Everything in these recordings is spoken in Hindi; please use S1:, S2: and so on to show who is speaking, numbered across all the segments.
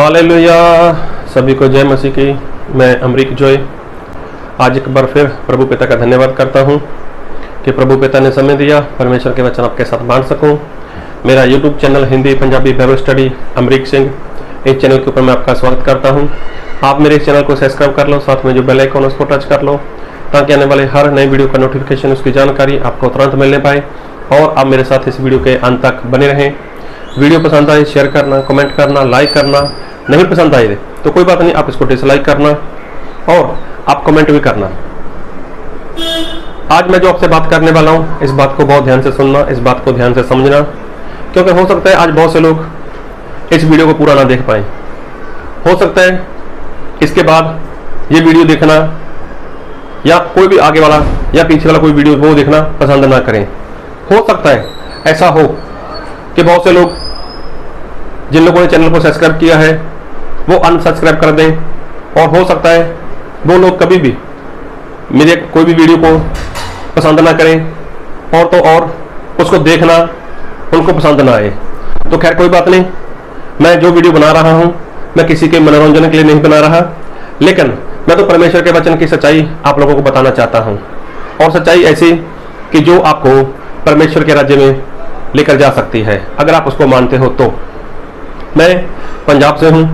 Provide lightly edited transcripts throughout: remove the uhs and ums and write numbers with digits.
S1: हालेलुया। सभी को जय मसीह की। मैं अमरीक जॉय आज एक बार फिर प्रभु पिता का धन्यवाद करता हूं कि प्रभु पिता ने समय दिया परमेश्वर के वचन आपके साथ बांट सकूं। मेरा YouTube channel Hindi Punjabi Bible study Amrik Singh, इस चैनल के ऊपर मैं आपका स्वागत करता हूं। आप मेरे इस चैनल को सब्सक्राइब कर लो, साथ में जो बेल आइकन उसको टच कर लो ताकि आने वाले हर नई वीडियो का नोटिफिकेशन, उसकी जानकारी आपको तुरंत मिलने पाए और आप मेरे साथ इस वीडियो के अंत तक बने रहें। वीडियो पसंद आए शेयर करना, कमेंट करना, लाइक करना। नहीं पसंद आए तो कोई बात नहीं, आप इसको डिसलाइक करना और आप कमेंट भी करना। आज मैं जो आपसे बात करने वाला हूं, इस बात को बहुत ध्यान से सुनना, इस बात को ध्यान से समझना, क्योंकि हो सकता है आज बहुत से लोग इस वीडियो को पूरा ना देख पाए। हो सकता है इसके बाद ये वीडियो देखना या कोई भी आगे वाला या पीछे वाला कोई वीडियो वो देखना पसंद ना करें। हो सकता है ऐसा हो कि बहुत से लोग जिन लोगों ने चैनल को सब्सक्राइब किया है वो अनसब्सक्राइब कर दें, और हो सकता है वो लोग कभी भी मेरे कोई भी वीडियो को पसंद ना करें और तो और उसको देखना उनको पसंद ना आए। तो खैर कोई बात नहीं, मैं जो वीडियो बना रहा हूं मैं किसी के मनोरंजन के लिए नहीं बना रहा, लेकिन मैं तो परमेश्वर के वचन की सच्चाई आप लोगों को बताना चाहता हूं, और सच्चाई ऐसी कि जो आपको परमेश्वर के राज्य में लेकर जा सकती है अगर आप उसको मानते हो तो। मैं पंजाब से हूं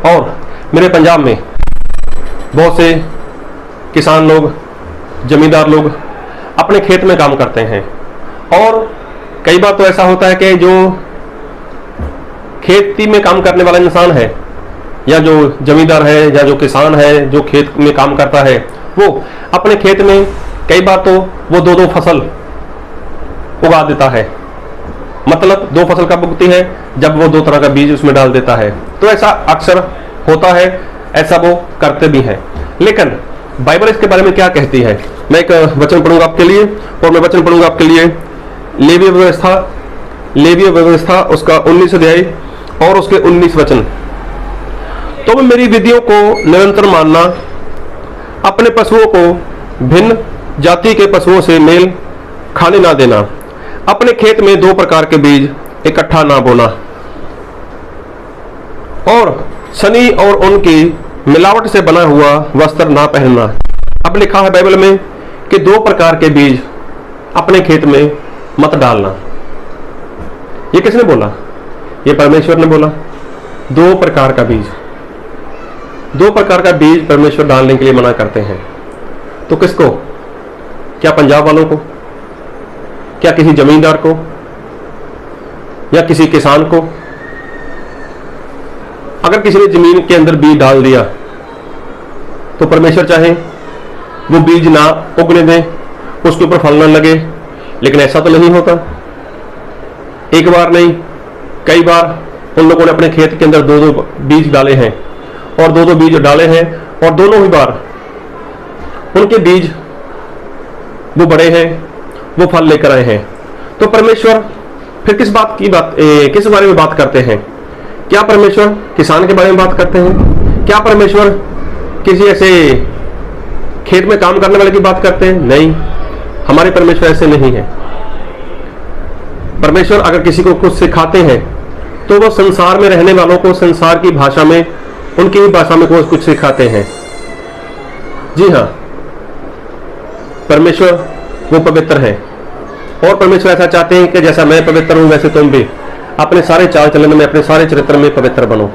S1: और मेरे पंजाब में बहुत से किसान लोग, जमींदार लोग अपने खेत में काम करते हैं, और कई बार तो ऐसा होता है कि जो खेती में काम करने वाला इंसान है या जो जमींदार है या जो किसान है जो खेत में काम करता है, वो अपने खेत में कई बार तो वो दो फसल उगा देता है। मतलब दो फसल कब उगती है? जब वो दो तरह का बीज उसमें डाल देता है। तो ऐसा अक्सर होता है, ऐसा वो करते भी हैं। लेकिन बाइबल इसके बारे में क्या कहती है? मैं एक वचन पढ़ूंगा आपके लिए, और मैं वचन पढ़ूंगा आपके लिए लेवीय व्यवस्था उसका 19 अध्याय और उसके 19 वचन। तो मेरी विधियों को निरंतर मानना, अपने पशुओं को भिन्न जाति के पशुओं से मेल खाने ना देना, अपने खेत में दो प्रकार के बीज इकट्ठा ना बोना, और शनि और उनकी मिलावट से बना हुआ वस्त्र ना पहनना। अब लिखा है बाइबल में कि दो प्रकार के बीज अपने खेत में मत डालना। ये किसने बोला? ये परमेश्वर ने बोला। दो प्रकार का बीज, दो प्रकार का बीज परमेश्वर डालने के लिए मना करते हैं। तो किसको? क्या पंजाब वालों को? क्या किसी जमींदार को या किसी किसान को? अगर किसी ने जमीन के अंदर बीज डाल दिया तो परमेश्वर चाहे वो बीज ना उगने दें, उसके ऊपर फल ना लगे, लेकिन ऐसा तो नहीं होता। एक बार नहीं, कई बार उन लोगों ने अपने खेत के अंदर दो दो बीज डाले हैं, और दो दो बीज डाले हैं, और दोनों ही बार उनके बीज वो बड़े हैं, वो फल लेकर आए हैं। तो परमेश्वर फिर किस बारे में बात करते हैं? क्या परमेश्वर किसान के बारे में बात करते हैं? क्या परमेश्वर किसी ऐसे खेत में काम करने वाले की बात करते हैं? नहीं, हमारे परमेश्वर ऐसे नहीं है। परमेश्वर अगर किसी को कुछ सिखाते हैं तो वो संसार में रहने वालों को संसार की भाषा में, उनकी भी भाषा में कुछ सिखाते हैं। जी हाँ, परमेश्वर वो पवित्र है, और परमेश्वर ऐसा चाहते हैं कि जैसा मैं पवित्र हूं वैसे तुम भी अपने सारे चाल चलन में, अपने सारे चरित्र में पवित्र बनो।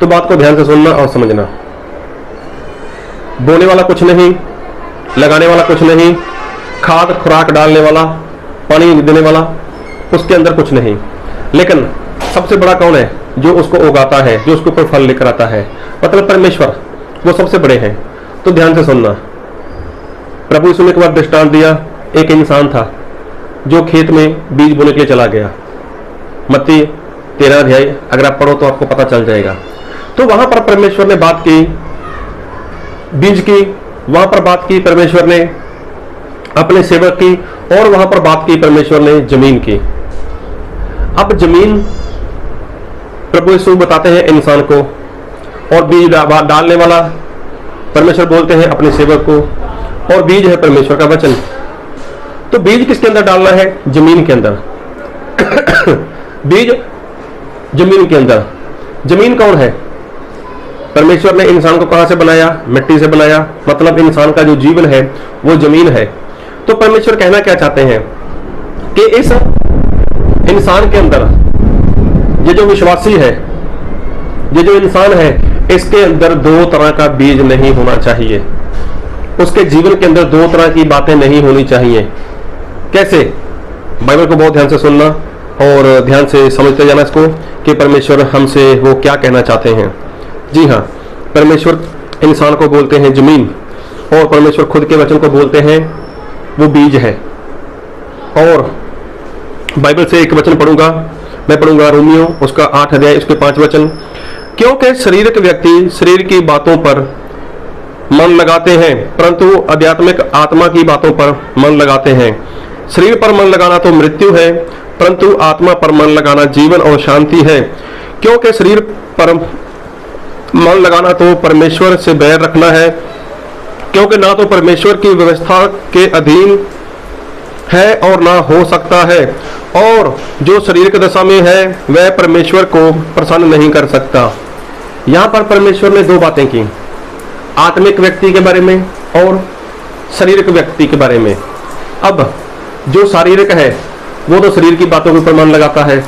S1: तो बात को ध्यान से सुनना और समझना। बोने वाला कुछ नहीं, लगाने वाला कुछ नहीं, खाद खुराक डालने वाला, पानी देने वाला, उसके अंदर कुछ नहीं, लेकिन सबसे बड़ा कौन है? जो उसको उगाता है, जो उसके ऊपर फल लेकर आता है, मतलब परमेश्वर, वो सबसे बड़े हैं। तो ध्यान से सुनना। प्रभु यीशु ने एक बार दृष्टांत दिया। एक इंसान था जो खेत में बीज बोने के लिए चला गया। मत्ती 13 अध्याय अगर आप पढ़ो तो आपको पता चल जाएगा। तो वहां पर परमेश्वर ने बात की बीज की, वहां पर बात की परमेश्वर ने अपने सेवक की, और वहां पर बात की परमेश्वर ने जमीन की। अब जमीन प्रभु यीशु बताते हैं इंसान को, और बीज डालने वाला परमेश्वर बोलते हैं अपने सेवक को, और बीज है परमेश्वर का वचन। तो बीज किसके अंदर डालना है? जमीन के अंदर। बीज जमीन के अंदर। जमीन कौन है? परमेश्वर ने इंसान को कहां से बनाया? मिट्टी से बनाया, मतलब इंसान का जो जीवन है वो जमीन है। तो परमेश्वर कहना क्या चाहते हैं कि इस इंसान के अंदर ये जो विश्वासी है, ये जो इंसान है, इसके अंदर दो तरह का बीज नहीं होना चाहिए। उसके जीवन के अंदर दो तरह की बातें नहीं होनी चाहिए। कैसे? बाइबल को बहुत ध्यान से सुनना और ध्यान से समझते जाना इसको कि परमेश्वर हमसे वो क्या कहना चाहते हैं। जी हाँ, परमेश्वर इंसान को बोलते हैं जमीन, और परमेश्वर खुद के वचन को बोलते हैं वो बीज है। और बाइबल से एक वचन पढ़ूंगा, मैं पढ़ूंगा रोमियो उसका 8 अध्याय उसके 5 वचन। क्योंकि शारीरिक व्यक्ति शरीर की बातों पर मन लगाते हैं, परंतु आध्यात्मिक आत्मा की बातों पर मन लगाते हैं। शरीर पर मन लगाना तो मृत्यु है, परंतु आत्मा पर मन लगाना जीवन और शांति है। क्योंकि शरीर पर मन लगाना तो परमेश्वर से बैर रखना है, क्योंकि ना तो परमेश्वर की व्यवस्था के अधीन है और ना हो सकता है, और जो शारीरिक दशा में है वह परमेश्वर को प्रसन्न नहीं कर सकता। यहाँ पर परमेश्वर ने दो बातें की, आत्मिक व्यक्ति के बारे में और शारीरिक व्यक्ति के बारे में। अब जो शारीरिक है वो तो शरीर की बातों के ऊपर मन लगाता है,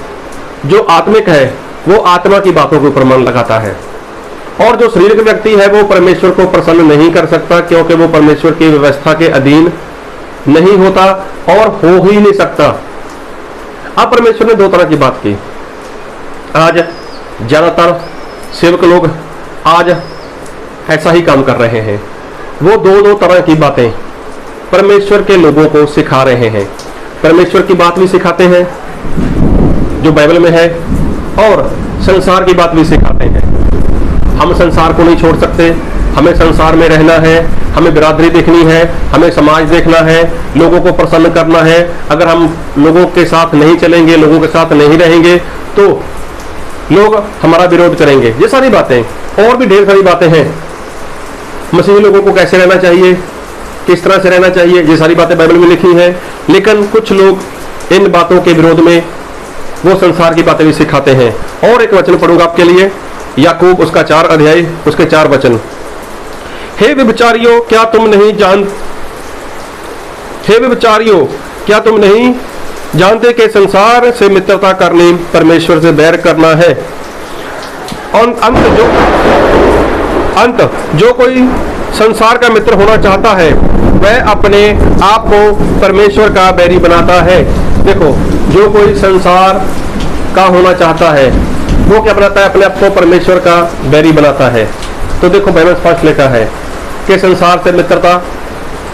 S1: जो आत्मिक है वो आत्मा की बातों के ऊपर मन लगाता है, और जो शारीरिक व्यक्ति है वो परमेश्वर को प्रसन्न नहीं कर सकता, क्योंकि वो परमेश्वर की व्यवस्था के अधीन नहीं होता और हो ही नहीं सकता। अब परमेश्वर ने दो तरह की बात की। आज ज्यादातर सेवक लोग आज ऐसा ही काम कर रहे हैं, वो दो तरह की बातें परमेश्वर के लोगों को सिखा रहे हैं। परमेश्वर की बात भी सिखाते हैं जो बाइबल में है, और संसार की बात भी सिखाते हैं। हम संसार को नहीं छोड़ सकते, हमें संसार में रहना है, हमें बिरादरी देखनी है, हमें समाज देखना है, लोगों को प्रसन्न करना है। अगर हम लोगों के साथ नहीं चलेंगे, लोगों के साथ नहीं रहेंगे, तो लोग हमारा विरोध करेंगे। ये सारी बातें और भी ढेर सारी बातें हैं। मसीही लोगों को कैसे रहना चाहिए, किस तरह से रहना चाहिए, ये सारी बातें बाइबल में लिखी हैं। लेकिन कुछ लोग इन बातों के विरोध में वो संसार की बातें भी सिखाते हैं। और एक वचन पढ़ूंगा आपके लिए, याकूब उसका 4 अध्याय उसके 4 वचन। हे व्यभिचारियों, क्या तुम नहीं जानते कि संसार से मित्रता करनी परमेश्वर से बैर करना है। और अंत जो कोई संसार का मित्र होना चाहता है वह अपने आप को परमेश्वर का बैरी बनाता है। देखो, जो कोई संसार का होना चाहता है वो क्या बनाता है? अपने आप को परमेश्वर का बैरी बनाता है। तो देखो बाइबल स्पष्ट लिखा है कि संसार से मित्रता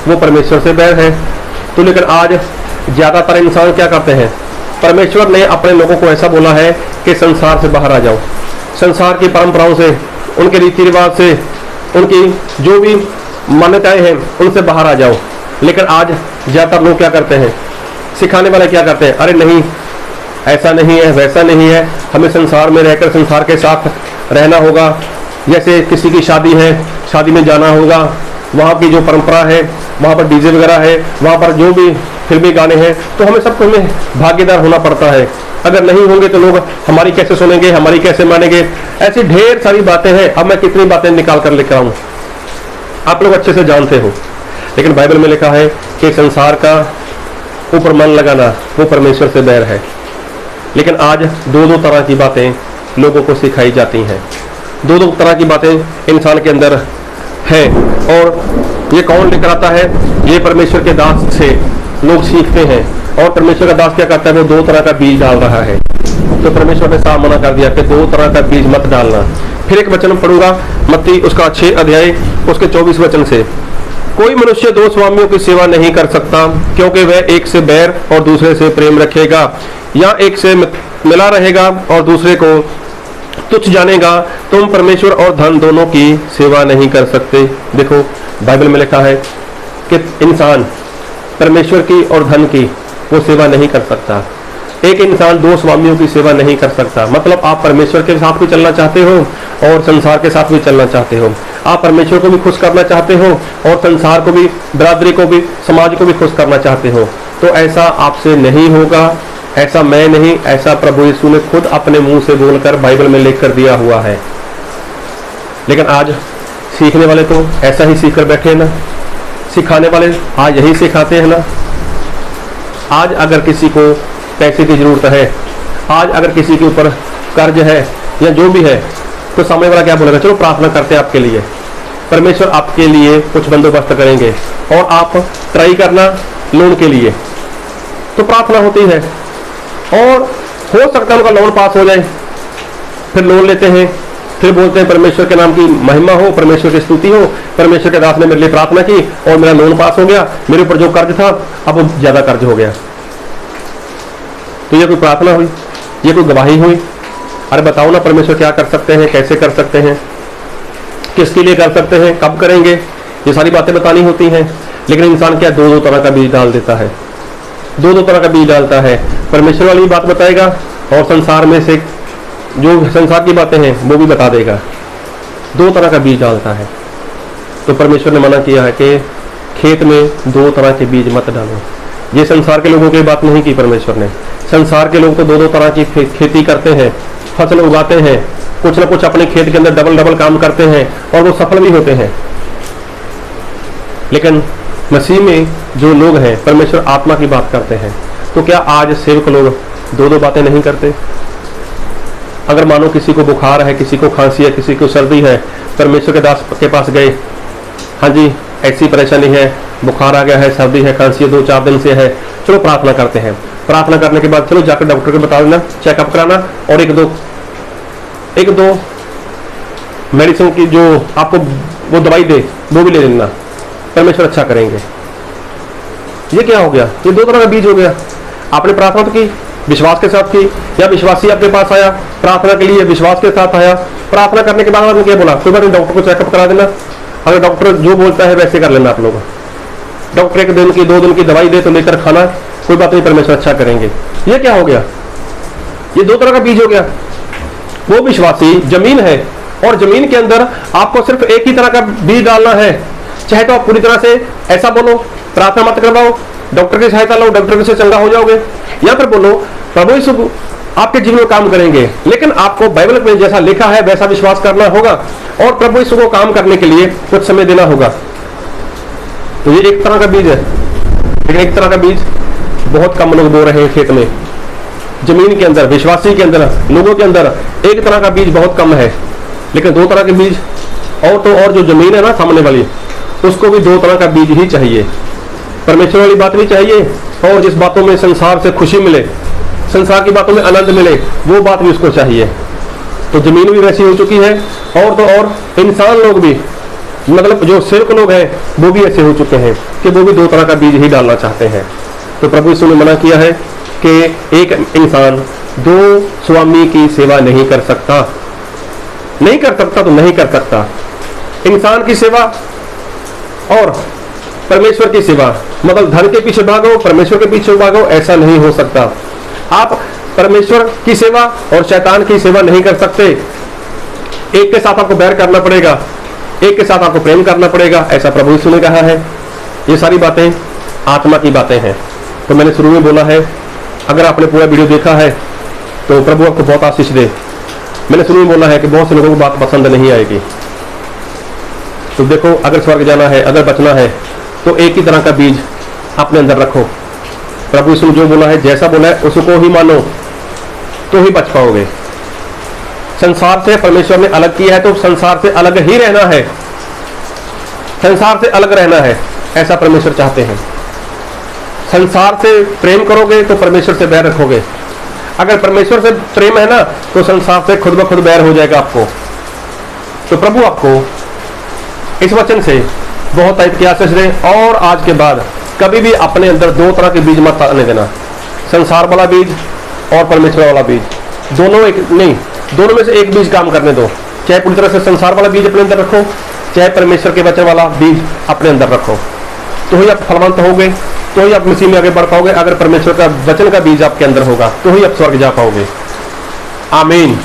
S1: वो परमेश्वर से बैर है। तो लेकिन आज ज्यादातर इंसान क्या करते हैं? परमेश्वर ने अपने लोगों को ऐसा बोला है कि संसार से बाहर आ जाओ, संसार की परंपराओं से, उनके रीति रिवाज से, उनकी जो भी मान्यताएं हैं उनसे बाहर आ जाओ। लेकिन आज ज्यादातर लोग क्या करते हैं? सिखाने वाले क्या करते हैं? अरे नहीं, ऐसा नहीं है, वैसा नहीं है, हमें संसार में रहकर संसार के साथ रहना होगा। जैसे किसी की शादी है, शादी में जाना होगा, वहाँ की जो परंपरा है, वहाँ पर डीजे वगैरह है, वहाँ पर जो भी फिल्मी गाने हैं, तो हमें सबको में भागीदार होना पड़ता है। अगर नहीं होंगे तो लोग हमारी कैसे सुनेंगे, हमारी कैसे मानेंगे। ऐसी ढेर सारी बातें हैं। अब मैं कितनी बातें निकाल कर लिख रहा हूँ, आप लोग अच्छे से जानते हो। लेकिन बाइबल में लिखा है कि संसार का ऊपर मन लगाना वो परमेश्वर से बैर है। लेकिन आज दो तरह की बातें लोगों को सिखाई जाती हैं, दो तरह की बातें इंसान के अंदर है। और ये कौन लेकर आता है? ये परमेश्वर के दास से लोग सीखते हैं। और परमेश्वर का दास क्या करता है? वो दो तरह का बीज डाल रहा है। तो परमेश्वर ने साफ मना कर दिया कि दो तरह का बीज मत डालना। फिर एक वचन पढ़ूंगा, मत्ती उसका 6 अध्याय उसके 24 वचन से। कोई मनुष्य दो स्वामियों की सेवा नहीं कर सकता, क्योंकि वह एक से बैर और दूसरे से प्रेम रखेगा, या एक से मिला रहेगा और दूसरे को तुच्छ जानेगा। तुम परमेश्वर और धन दोनों की सेवा नहीं कर सकते। देखो बाइबल में लिखा है कि इंसान परमेश्वर की और धन की वो सेवा नहीं कर सकता। एक इंसान दो स्वामियों की सेवा नहीं कर सकता। मतलब आप परमेश्वर के साथ भी चलना चाहते हो और संसार के साथ भी चलना चाहते हो। आप परमेश्वर को भी खुश करना चाहते हो और संसार को भी, बिरादरी को भी, समाज को भी खुश करना चाहते हो। तो ऐसा आपसे नहीं होगा, ऐसा मैं नहीं, ऐसा प्रभु यीशु ने खुद अपने मुंह से बोलकर बाइबल में लिख कर दिया हुआ है। लेकिन आज सीखने वाले तो ऐसा ही सीख कर बैठे हैं ना, सिखाने वाले आज यही सिखाते हैं ना। आज अगर किसी को पैसे की ज़रूरत है, आज अगर किसी के ऊपर कर्ज है या जो भी है, तो सामने वाला क्या बोलेगा, चलो प्रार्थना करते हैं आपके लिए, परमेश्वर आपके लिए कुछ बंदोबस्त करेंगे, और आप ट्राई करना लोन के लिए। तो प्रार्थना होती है और हो सकता है उनका लोन पास हो जाए, फिर लोन लेते हैं, फिर बोलते हैं परमेश्वर के नाम की महिमा हो, परमेश्वर की स्तुति हो, परमेश्वर के दास ने मेरे लिए प्रार्थना की और मेरा लोन पास हो गया, मेरे ऊपर जो कर्ज था अब वो ज्यादा कर्ज हो गया। तो ये कोई प्रार्थना हुई, ये कोई गवाही हुई? अरे बताओ ना, परमेश्वर क्या कर सकते हैं, कैसे कर सकते हैं, किसके लिए कर सकते हैं, कब करेंगे, ये सारी बातें बतानी होती हैं। लेकिन इंसान क्या दो तरह का बीज डाल देता है, दो तरह का बीज डालता है। परमेश्वर वाली बात बताएगा और संसार में से जो संसार की बातें हैं वो भी बता देगा, दो तरह का बीज डालता है। तो परमेश्वर ने मना किया है कि खेत में दो तरह के बीज मत डालो। ये संसार के लोगों की बात नहीं की परमेश्वर ने। संसार के लोग तो दो तरह की खेती करते हैं, फसल उगाते हैं, कुछ ना कुछ अपने खेत के अंदर डबल डबल काम करते हैं और वो सफल भी होते हैं। लेकिन मसीह में जो लोग हैं, परमेश्वर आत्मा की बात करते हैं। तो क्या आज सेवक लोग दो बातें नहीं करते? अगर मानो किसी को बुखार है, किसी को खांसी है, किसी को सर्दी है, परमेश्वर के दास के पास गए, हाँ जी ऐसी परेशानी है, बुखार आ गया है, सर्दी है, खांसी है, 2-4 दिन से है, चलो प्रार्थना करते हैं। प्रार्थना करने के बाद चलो जाकर डॉक्टर को बता देना, चेकअप कराना, और एक दो मेडिसिन की जो आपको वो दवाई दे वो भी ले लेना, परमेश्वर अच्छा करेंगे। ये क्या हो गया? ये दो तरह का बीज हो गया। आपने प्रार्थना तो की, विश्वास के साथ की, या विश्वासी आपके पास आया प्रार्थना के लिए, विश्वास के साथ आया, प्रार्थना करने के बाद आपने क्या बोला, कोई बात नहीं, डॉक्टर को चेकअप करा देना, अगर डॉक्टर जो बोलता है वैसे कर लेना। आप लोग डॉक्टर 1 दिन की 2 दिन की दवाई दे तो लेकर खाना, कोई बात नहीं, परमेश्वर अच्छा करेंगे। ये क्या हो गया? ये दो तरह का बीज हो गया। वो विश्वासी जमीन है, और जमीन के अंदर आपको सिर्फ एक ही तरह का बीज डालना है। चाहे तो आप पूरी तरह से ऐसा बोलो, प्रार्थना मत करवाओ, डॉक्टर की सहायता लो, डॉक्टर से चंगा हो जाओगे, या फिर बोलो प्रभु यीशु आपके जीवन में काम करेंगे। लेकिन आपको बाइबल में जैसा लिखा है वैसा विश्वास करना होगा, और प्रभु यीशु को काम करने के लिए कुछ समय देना होगा। तो ये एक तरह का बीज है। लेकिन एक तरह का बीज बहुत कम लोग बो रहे हैं खेत में, जमीन के अंदर, विश्वासी के अंदर, लोगों के अंदर एक तरह का बीज बहुत कम है। लेकिन दो तरह के बीज, और तो और जो जमीन है ना सामने वाली, उसको भी दो तरह का बीज ही चाहिए। परमेश्वर वाली बात भी चाहिए, और जिस बातों में संसार से खुशी मिले, संसार की बातों में आनंद मिले, वो बात भी उसको चाहिए। तो जमीन भी वैसी हो चुकी है, और तो और इंसान लोग भी, मतलब जो सेवक लोग हैं वो भी ऐसे हो चुके हैं कि वो भी दो तरह का बीज ही डालना चाहते हैं। तो प्रभु यीशु ने मना किया है कि एक इंसान दो स्वामी की सेवा नहीं कर सकता। नहीं कर सकता तो नहीं कर सकता। इंसान की सेवा और परमेश्वर की सेवा, मतलब धन के पीछे भागो, परमेश्वर के पीछे भागो, ऐसा नहीं हो सकता। आप परमेश्वर की सेवा और शैतान की सेवा नहीं कर सकते। एक के साथ आपको बैर करना पड़ेगा, एक के साथ आपको प्रेम करना पड़ेगा, ऐसा प्रभु यीशु ने कहा है। ये सारी बातें आत्मा की बातें हैं। तो मैंने शुरू में बोला है, अगर आपने पूरा वीडियो देखा है तो प्रभु आपको बहुत आशीष दे। मैंने शुरू में बोला है कि बहुत से लोगों को बात पसंद नहीं आएगी। तो देखो, अगर स्वर्ग जाना है, अगर बचना है, तो एक ही तरह का बीज अपने अंदर रखो। प्रभु यीशु जो बोला है, जैसा बोला है उसको ही मानो, तो ही बच पाओगे। संसार से परमेश्वर ने अलग किया है तो संसार से अलग ही रहना है, संसार से अलग रहना है, ऐसा परमेश्वर चाहते हैं। संसार से प्रेम करोगे तो परमेश्वर से बैर रखोगे। अगर परमेश्वर से प्रेम है ना, तो संसार से खुद ब खुद बैर हो जाएगा आपको। तो प्रभु आपको इस वचन से बहुत आशीष दे, और आज के बाद कभी भी अपने अंदर दो तरह के बीज मत आने देना। संसार वाला बीज और परमेश्वर वाला बीज, दोनों एक नहीं, दोनों में से एक बीज काम करने दो। चाहे पूरी तरह से संसार वाला बीज अपने अंदर रखो, चाहे परमेश्वर के वचन वाला बीज अपने अंदर रखो, तो ही आप फलवंत होगे, तो ही आप मसीह में आगे बढ़ पाओगे। अगर परमेश्वर का वचन का बीज आपके अंदर होगा तो ही आप स्वर्ग जा पाओगे। आमीन।